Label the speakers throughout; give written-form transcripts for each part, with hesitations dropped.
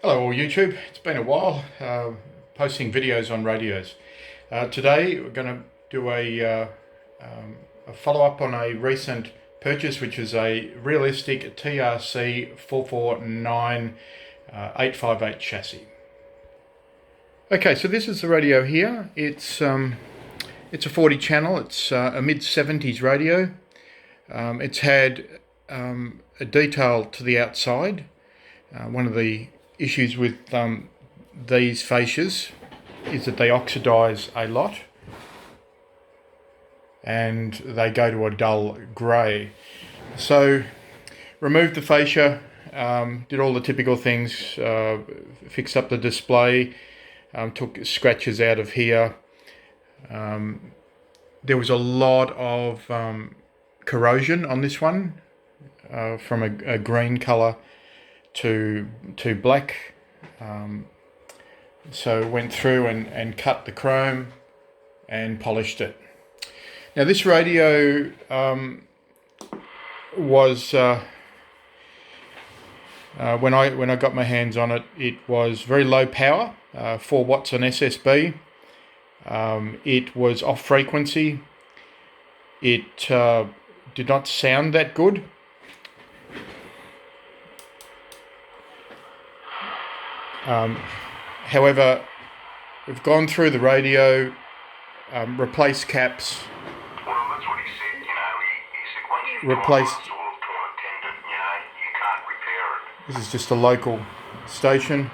Speaker 1: Hello all YouTube, it's been a while posting videos on radios. Today we're going to do a follow-up on a recent purchase, which is a realistic TRC449 858 chassis. Okay, so this is the radio here. It's a 40 channel, it's a mid-70s radio. It's had a detail to the outside. One of the issues with these fascias is that they oxidize a lot and they go to a dull grey. So removed the fascia, did all the typical things, fixed up the display, took scratches out of here. There was a lot of corrosion on this one, from a green colour to black, so went through and cut the chrome and polished it. Now this radio was when I got my hands on it, it was very low power, 4 watts on SSB. It was off frequency. It did not sound that good. However, we've gone through the radio, replaced caps,
Speaker 2: Well, that's what he said, he said once you've
Speaker 1: replaced.
Speaker 2: sort of torn a tendon, you can't repair it.
Speaker 1: This is just a local station.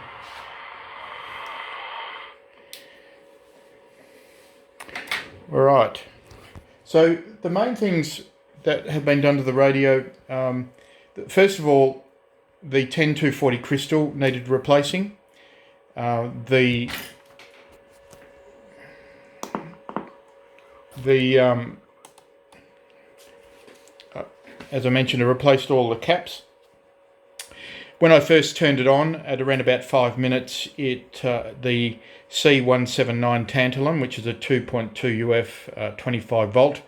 Speaker 1: All right. So the main things that have been done to the radio, first of all, the 10240 crystal needed replacing. As I mentioned, I replaced all the caps. When I first turned it on, at around about 5 minutes, the C179 tantalum, which is a 2.2 UF 25 volt,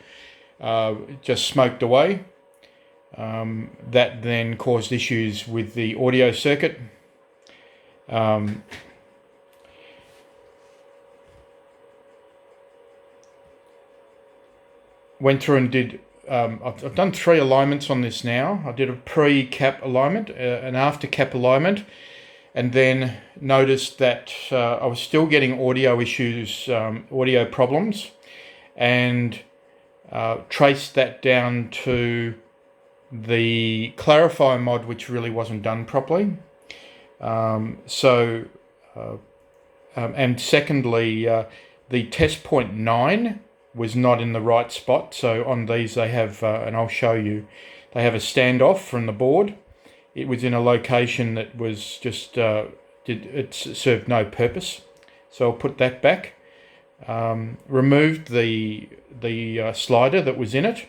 Speaker 1: just smoked away. That then caused issues with the audio circuit. Went through and did, I've done 3 alignments on this now. I did a pre-cap alignment, an after-cap alignment, and then noticed that I was still getting audio issues, audio problems, and traced that down to the clarify mod, which really wasn't done properly. And secondly, the test point 9 was not in the right spot. So on these they have, and I'll show you, they have a standoff from the board. It was in a location that was just, it served no purpose. So I'll put that back. Removed the slider that was in it.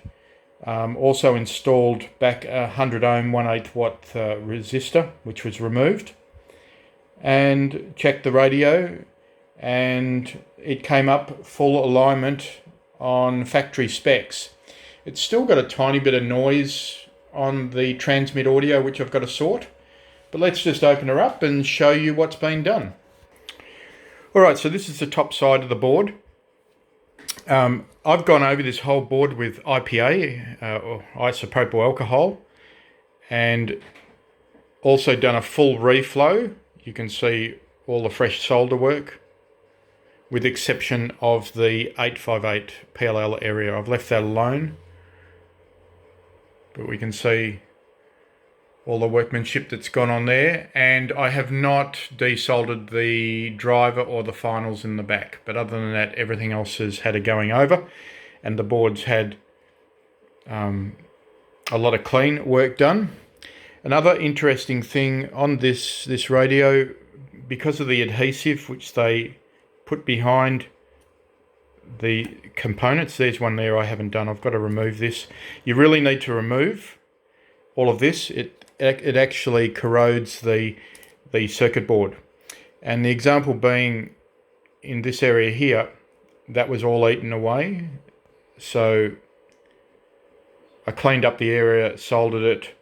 Speaker 1: Also installed back a 100 ohm 1/8 watt resistor, which was removed, and checked the radio, and it came up full alignment on factory specs. It's still got a tiny bit of noise on the transmit audio, which I've got to sort, but let's just open her up and show you what's been done. Alright, so this is the top side of the board. I've gone over this whole board with IPA, or isopropyl alcohol, and also done a full reflow. You can see all the fresh solder work, with exception of the 858 PLL area. I've left that alone, but we can see all the workmanship that's gone on there, and I have not desoldered the driver or the finals in the back, but other than that, everything else has had a going over, and the board's had a lot of clean work done. Another interesting thing on this radio, because of the adhesive which they put behind the components, there's one there I haven't done, I've got to remove this. You really need to remove all of this. It actually corrodes the circuit board, and the example being in this area here, that was all eaten away. So I cleaned up the area, soldered it,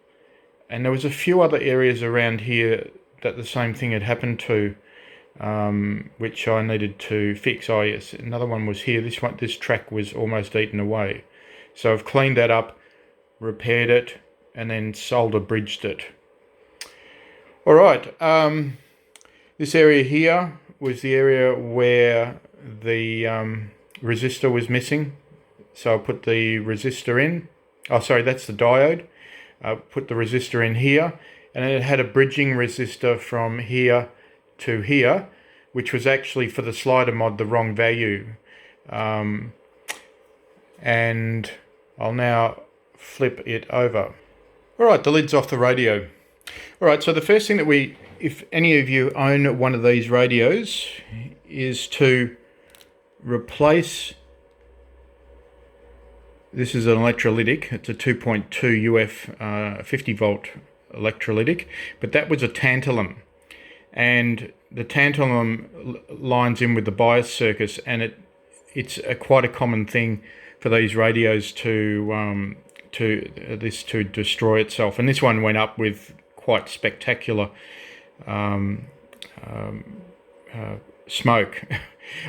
Speaker 1: and there was a few other areas around here that the same thing had happened to, which I needed to fix. Oh yes, another one was here. This track was almost eaten away. So I've cleaned that up, repaired it, and then solder bridged it. All right, this area here was the area where the resistor was missing. So I put the resistor in. Oh, sorry, that's the diode. I put the resistor in here, and it had a bridging resistor from here to here, which was actually for the slider mod the wrong value. And I'll now flip it over. All right, the lid's off the radio. All right, so the first thing that if any of you own one of these radios, is to replace. This is an electrolytic. It's a 2.2 UF 50 volt electrolytic, but that was a tantalum, and the tantalum lines in with the bias circuits, and it's quite a common thing for these radios to destroy itself. And this one went up with quite spectacular smoke.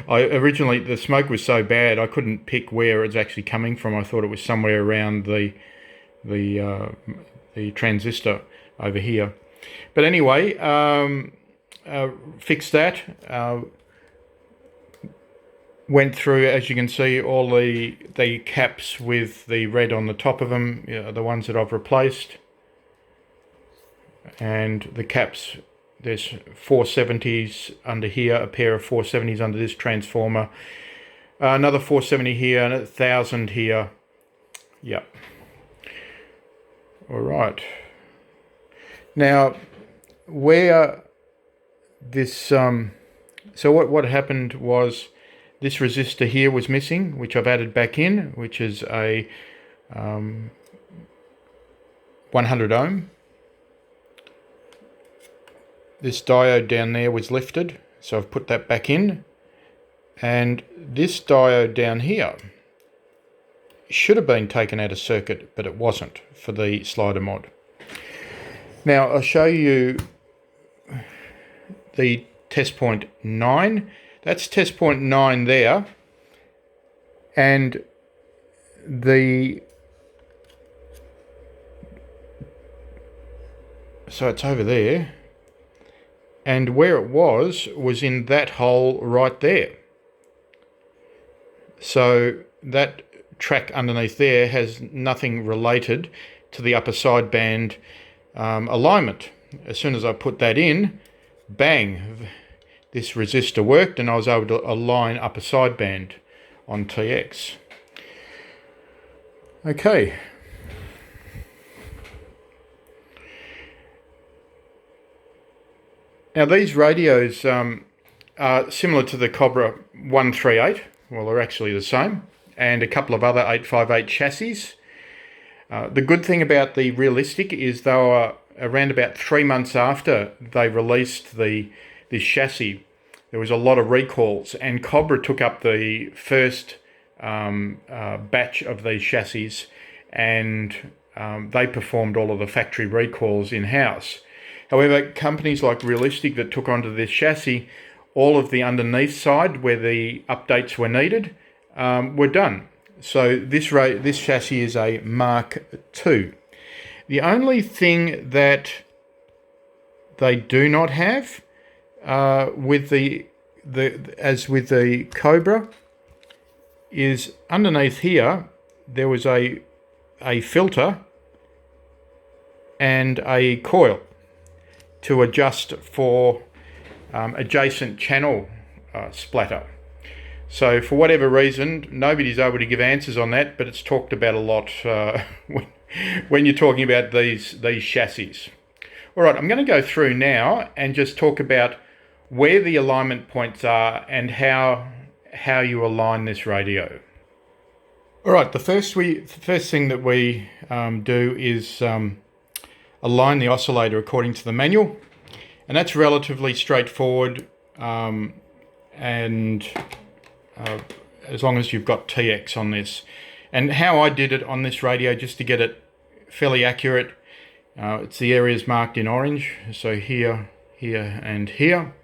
Speaker 1: Originally the smoke was so bad I couldn't pick where it's actually coming from. I thought it was somewhere around the transistor over here. But anyway, fixed that. Went through, as you can see, all the caps with the red on the top of them, the ones that I've replaced. And the caps, there's 470s under here, a pair of 470s under this transformer, another 470 here, and 1,000 here. Yep. All right. Now, where this, so what happened was this resistor here was missing, which I've added back in, which is a 100 ohm. This diode down there was lifted, so I've put that back in. And this diode down here should have been taken out of circuit, but it wasn't for the slider mod. Now I'll show you the test point 9. That's test point 9 there. And so it's over there. And where it was in that hole right there. So that track underneath there has nothing related to the upper sideband alignment. As soon as I put that in, bang, this resistor worked, and I was able to align upper sideband on TX. Okay. Now these radios are similar to the Cobra 138, well they're actually the same, and a couple of other 858 chassis. The good thing about the Realistic is they were around about 3 months after they released this chassis. There was a lot of recalls, and Cobra took up the first batch of these chassis, and they performed all of the factory recalls in-house. However, companies like Realistic that took onto this chassis, all of the underneath side where the updates were needed were done. So this chassis is a Mark II. The only thing that they do not have with as with the Cobra is underneath here there was a filter and a coil to adjust for adjacent channel splatter. So for whatever reason, nobody's able to give answers on that, but it's talked about a lot when you're talking about these chassis. All right, I'm going to go through now and just talk about where the alignment points are and how you align this radio. All right, the first thing that we do is align the oscillator according to the manual, and that's relatively straightforward, and as long as you've got TX on this. And how I did it on this radio, just to get it fairly accurate, it's the areas marked in orange. So here here and here,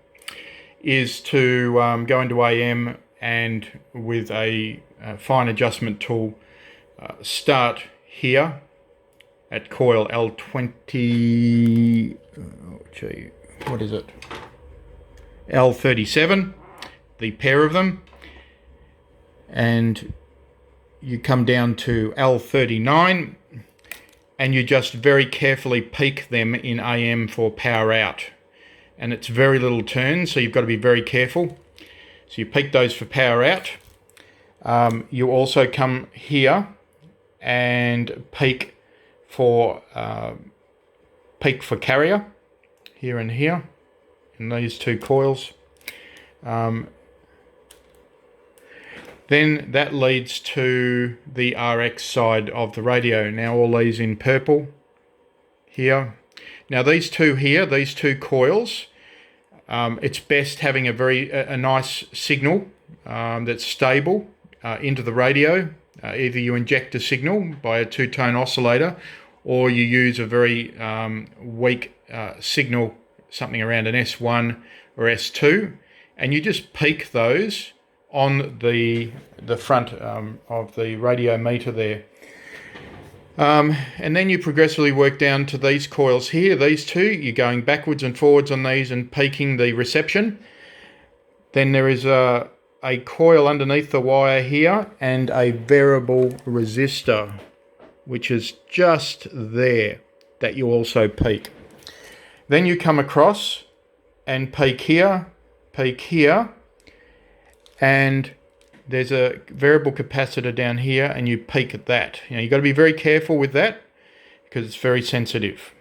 Speaker 1: is to go into AM and with a fine adjustment tool start here at coil L20, what is it? L37, the pair of them, and you come down to L39 and you just very carefully peak them in AM for power out. And it's very little turns, so you've got to be very careful. So you peak those for power out. You also come here and peak for carrier, here and here, in these two coils. Then that leads to the RX side of the radio. Now all these in purple here. Now these two here, these two coils, it's best having a nice signal that's stable into the radio. Either you inject a signal by a two-tone oscillator, or you use a very weak signal, something around an S1 or S2, and you just peak those on the front of the radio meter there. And then you progressively work down to these coils here, these two. You're going backwards and forwards on these and peaking the reception. Then there is a coil underneath the wire here and a variable resistor, which is just there, that you also peak. Then you come across and peak here, and there's a variable capacitor down here, and you peak at that. You've got to be very careful with that because it's very sensitive.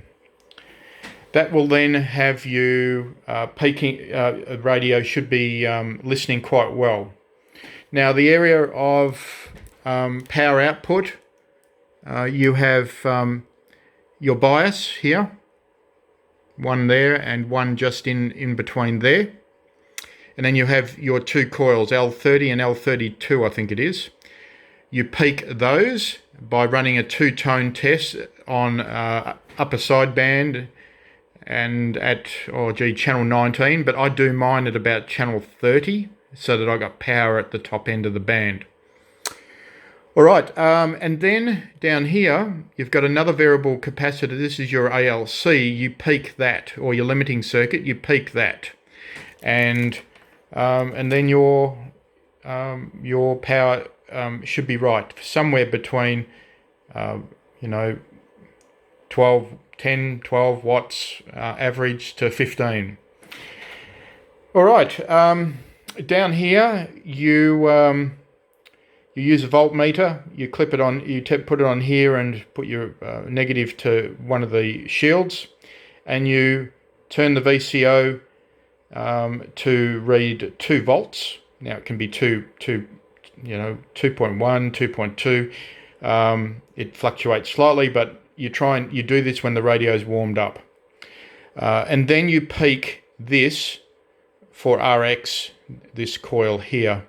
Speaker 1: That will then have you peaking. Radio should be listening quite well. Now the area of power output, you have your bias here, one there and one just in between there. And then you have your two coils, L30 and L32, I think it is. You peak those by running a two-tone test on upper sideband and at, channel 19, but I do mine at about channel 30 so that I got power at the top end of the band. All right, and then down here, you've got another variable capacitor. This is your ALC. You peak that, or your limiting circuit, you peak that. And then your power should be right, somewhere between 10, 12 watts average to 15. All right, down here you use a voltmeter. You clip it on, put it on here and put your negative to one of the shields, and you turn the VCO to read 2 volts. Now it can be 2.1, 2.2. It fluctuates slightly, but you do this when the radio is warmed up. And then you peak this for RX, this coil here.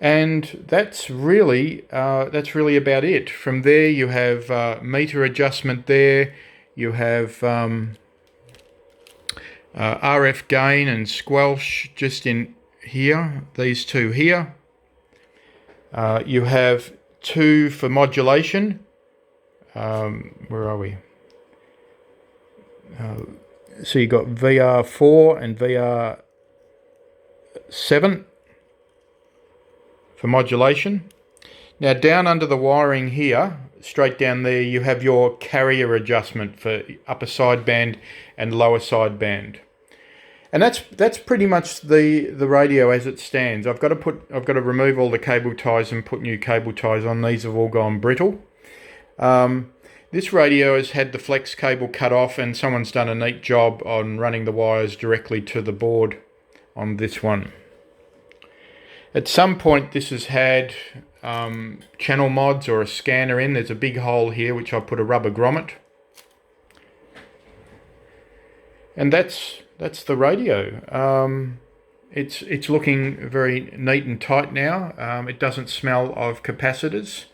Speaker 1: And that's really about it. From there you have meter adjustment there. You have RF gain and squelch just in here, these two here. You have 2 for modulation. Where are we? So you got VR4 and VR7 for modulation. Now down under the wiring here, straight down there, you have your carrier adjustment for upper sideband and lower sideband. And that's pretty much the radio as it stands. I've got to remove all the cable ties and put new cable ties on. These have all gone brittle. This radio has had the flex cable cut off, and someone's done a neat job on running the wires directly to the board on this one. At some point this has had channel mods or a scanner in. There's a big hole here which I put a rubber grommet. And that's the radio. It's looking very neat and tight now. It doesn't smell of capacitors.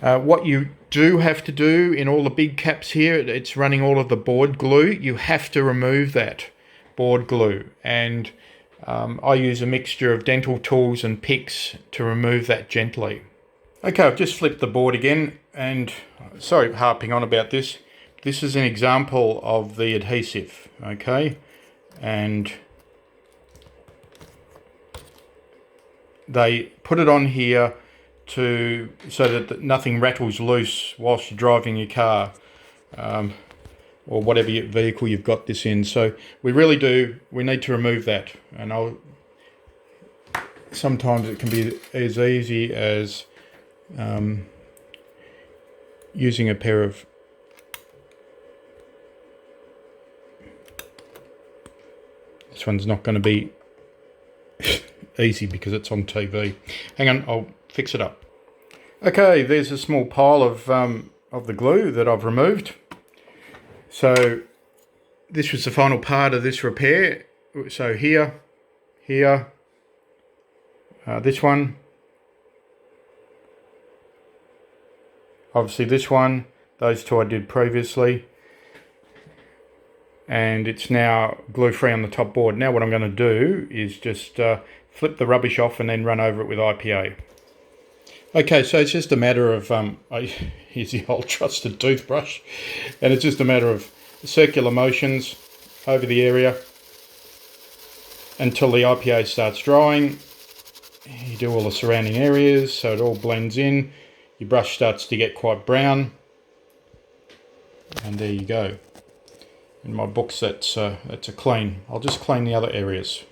Speaker 1: What you do have to do in all the big caps here, it's running all of the board glue. You have to remove that board glue, and I use a mixture of dental tools and picks to remove that gently. Okay, I've just flipped the board again, and sorry harping on about this. This is an example of the adhesive, okay? And they put it on here so that nothing rattles loose whilst you're driving your car, or whatever vehicle you've got this in. So we need to remove that. And sometimes it can be as easy as using a pair of this one's not going to be easy because it's on TV. Hang on, I'll fix it up. Okay, there's a small pile of the glue that I've removed. So this was the final part of this repair. So here, this one, obviously this one, those two I did previously, and it's now glue free on the top board. Now what I'm going to do is just flip the rubbish off and then run over it with IPA. Okay, so it's just a matter of, here's the old trusted toothbrush, and it's just a matter of circular motions over the area until the IPA starts drying. You do all the surrounding areas so it all blends in. Your brush starts to get quite brown, and there you go. In my books, that's a clean. I'll just clean the other areas.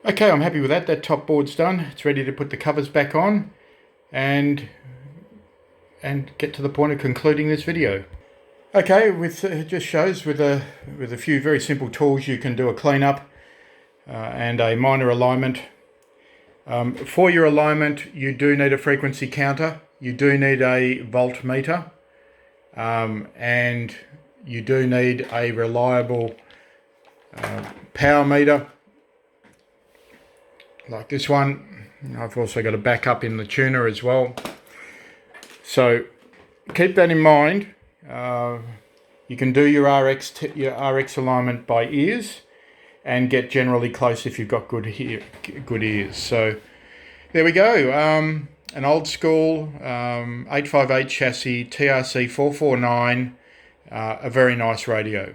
Speaker 1: Okay, I'm happy with that. That top board's done. It's ready to put the covers back on and get to the point of concluding this video. Okay, it just shows with a few very simple tools you can do a cleanup and a minor alignment. For your alignment, you do need a frequency counter. You do need a voltmeter, and you do need a reliable power meter like this one. I've also got a backup in the tuner as well. So keep that in mind. You can do your RX alignment by ears and get generally close if you've got good ears. So there we go. An old school 858 chassis TRC449, a very nice radio.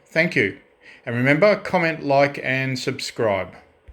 Speaker 1: Thank you. And remember, comment, like and subscribe.